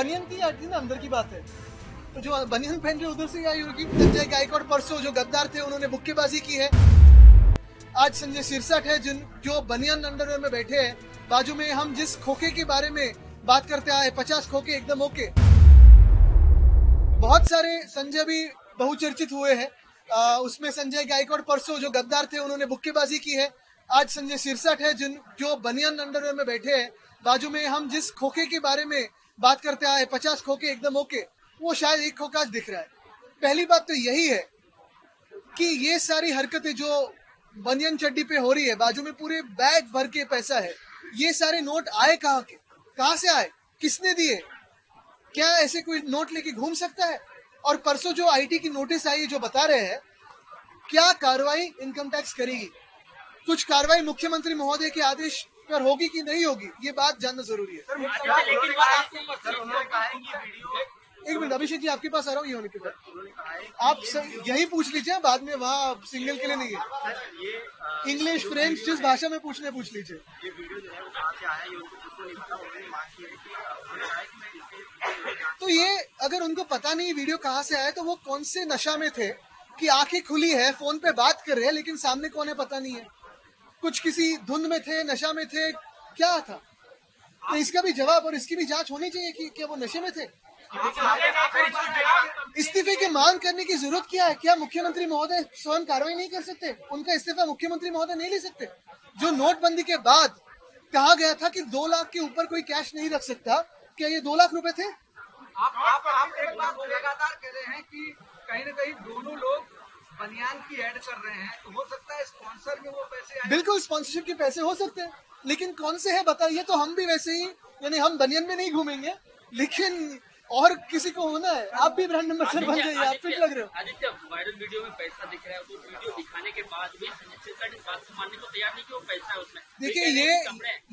बनियन की थी ना अंदर की बात है, तो जो बनियन पहन रहे उधर से आई होगी। संजय गायकवाड़ परसों जो गद्दार थे उन्होंने बुक्केबाजी की है। आज संजय सिरसाट है जो बनियन अंडरवेयर में बैठे हैं। बाजू में हम जिस खोखे के बारे में बात करते आए 50 खोखे एकदम ओके। बहुत सारे संजय भी बहुचर्चित हुए हैं। उसमें संजय गायकवाड़ परसों जो गद्दार थे उन्होंने बुक्केबाजी की है। आज संजय सिरसाट है जो बनियन अंडरवेयर में बैठे हैं। बाजू में हम जिस खोखे के बारे में बात करते आए 50 खोखे एकदम ओके, वो शायद एक खोखा दिख रहा है। पहली बात तो यही है कि ये सारी हरकतें जो बनियन चड्डी पे हो रही है, बाजू में पूरे बैग भर के पैसा है, ये सारे नोट आए कहाँ के, कहाँ से आए, किसने दिए? क्या ऐसे कोई नोट लेके घूम सकता है? और परसों जो आईटी की नोटिस आई जो बता रहे हैं, क्या कार्रवाई इनकम टैक्स करेगी? कुछ कार्रवाई मुख्यमंत्री महोदय के आदेश पर होगी कि नहीं होगी, ये बात जानना जरूरी है। एक मिनट अभिषेक जी, आपके पास आ रहा हूँ। ये होने के बाद आप यही पूछ लीजिए, बाद में वहाँ सिंगल के लिए नहीं है। इंग्लिश फ्रेंच जिस भाषा में पूछने पूछ लीजिए। तो ये अगर उनको पता नहीं वीडियो कहाँ से आया, तो वो कौन से नशा में थे कि आंखें खुली है, फोन पे बात कर रहे हैं, लेकिन सामने कौन है पता नहीं है। कुछ किसी धुंध में थे, नशा में थे, क्या था? तो इसका भी जवाब और इसकी भी जांच होनी चाहिए कि क्या वो नशे में थे। इस्तीफे की मांग करने की जरूरत क्या है? क्या मुख्यमंत्री महोदय स्वयं कार्रवाई नहीं कर सकते? उनका इस्तीफा मुख्यमंत्री महोदय नहीं ले सकते? जो नोटबंदी के बाद कहा गया था कि 2 लाख के ऊपर कोई कैश नहीं रख सकता, क्या ये 2 लाख रुपए थे? आप एक बात लगातार कह रहे हैं कि कहीं न कहीं दोनों लोग बनियान की ऐड कर रहे हैं, तो हो सकता है स्पॉन्सर में वो पैसे आए। बिल्कुल स्पॉन्सरशिप के पैसे हो सकते हैं, लेकिन कौन से है बताइए। तो हम भी वैसे ही, यानी हम बनियान में नहीं घूमेंगे, लेकिन और किसी को होना है। आप भी ब्रांड एम्बेसडर बन जाइए, आप फिट लग रहे हो। आदित्य, वायरल वीडियो में पैसा दिख रहा है, तो वीडियो दिखाने के बाद भी संजय सिरसाट इस बात को मानने को तैयार नहीं कि वो पैसा है उसमें। देखिए,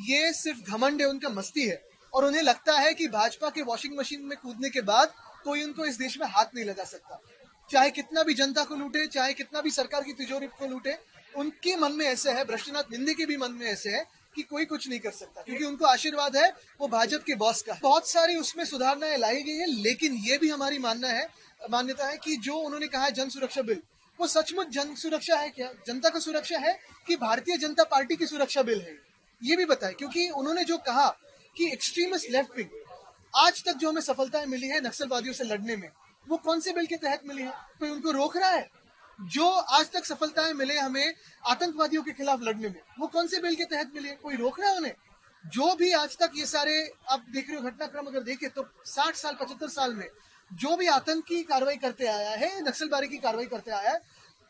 ये सिर्फ घमंड है, उनका मस्ती है, और उन्हें लगता है कि भाजपा के वॉशिंग मशीन में कूदने के बाद कोई उनको इस देश में हाथ नहीं लगा सकता। चाहे कितना भी जनता को लूटे, चाहे कितना भी सरकार की तिजोरी को लूटे, उनके मन में ऐसे है, भ्रष्टनाथ निंदे के भी मन में ऐसे है कि कोई कुछ नहीं कर सकता, क्योंकि उनको आशीर्वाद है वो भाजपा के बॉस का। बहुत सारी उसमें सुधारणाएं लाई गई है, लेकिन ये भी हमारी मान्यता है कि जो उन्होंने कहा है जन सुरक्षा बिल, वो सचमुच जन सुरक्षा है क्या, जनता का सुरक्षा है कि भारतीय जनता पार्टी की सुरक्षा बिल है? ये भी बताए, क्योंकि उन्होंने जो कहा कि एक्सट्रीमिस्ट लेफ्ट विंग, आज तक जो हमें सफलताएं मिली है नक्सलवादियों से लड़ने में, वो कौन से बिल के तहत मिली है? कोई उनको रोक रहा है? जो आज तक सफलताएं मिले हमें आतंकवादियों के खिलाफ लड़ने में, वो कौन से बिल के तहत मिले? कोई रोक रहा है उन्हें? जो भी आज तक ये सारे आप देख रहे हो घटनाक्रम, अगर देखे तो 60 साल 75 साल में जो भी आतंक की कार्रवाई करते आया है, नक्सलबारी की कार्रवाई करते आया है,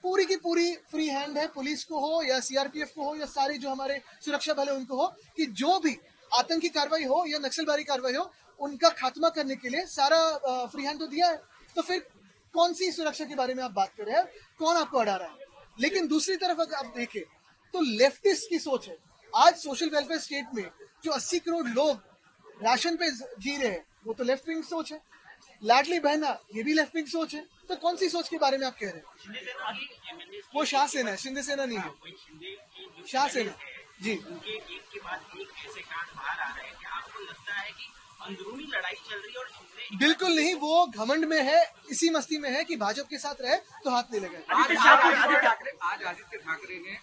पूरी की पूरी फ्री हैंड है, पुलिस को हो या सीआरपीएफ को हो या सारे जो हमारे सुरक्षा बल है उनको हो, कि जो भी आतंकी कार्रवाई हो या नक्सलबारी कार्रवाई हो, उनका खात्मा करने के लिए सारा फ्री हैंड तो दिया है। तो फिर कौन सी सुरक्षा के बारे में आप बात कर रहे हैं? कौन आपको अड़ा रहा है? लेकिन दूसरी तरफ अगर आप देखें तो लेफ्टिस्ट की सोच है। आज सोशल वेलफेयर स्टेट में जो 80 करोड़ लोग राशन पे जी रहे हैं, वो तो लेफ्ट विंग सोच है। लाडली बहना, ये भी लेफ्ट विंग सोच है। तो कौन सी सोच के बारे में आप कह रहे हैं? वो शाह सेना है, शिंदे सेना नहीं है, शाह सेना जी। उनके एक के बाद एक ऐसे कांड बाहर आ रहे हैं कि आपको लगता है कि अंदरूनी लड़ाई चल रही है और बिल्कुल नहीं, वो घमंड में है, इसी मस्ती में है कि भाजपा के साथ रहे तो हाथ नहीं लगे। आज आदित्य ठाकरे ने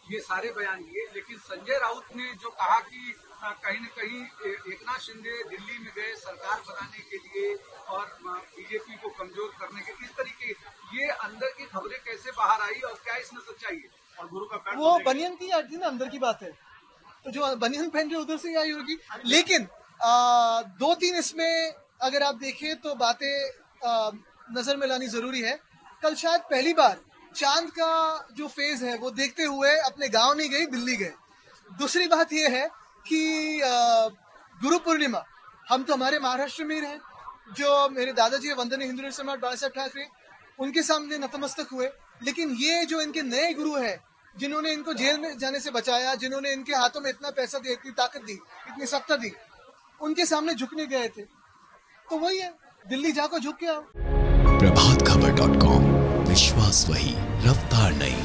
ये सारे बयान दिए, लेकिन संजय राउत ने जो कहा कि कहीं न कहीं एकनाथ शिंदे दिल्ली में गए सरकार बनाने के लिए और बीजेपी को कमजोर करने के, इस तरीके ये अंदर की खबरें कैसे बाहर आई और क्या इसमें सच्चाई है? और गुरु का वो बनियन की थी ना अंदर की बात है, तो जो बनियन पहन रहे उधर से आई होगी। लेकिन 2-3 इसमें अगर आप देखें तो बातें नजर में लानी जरूरी है। कल शायद पहली बार चांद का जो फेज है वो देखते हुए अपने गांव नहीं गई, दिल्ली गए। दूसरी बात ये है कि गुरु पूर्णिमा, हम तो हमारे महाराष्ट्र में ही रहे, जो मेरे दादाजी वंदनीय हिंदू सम्राट बाला साहब ठाकरे, उनके सामने नतमस्तक हुए। लेकिन ये जो इनके नए गुरु है, जिन्होंने इनको जेल में जाने से बचाया, जिन्होंने इनके हाथों में इतना पैसा दिया, इतनी ताकत दी, इतनी सत्ता दी, उनके सामने झुकने गए थे। तो वही है, दिल्ली जाकर झुक के आओ। प्रभातखबर.com, विश्वास वही, रफ्तार नहीं।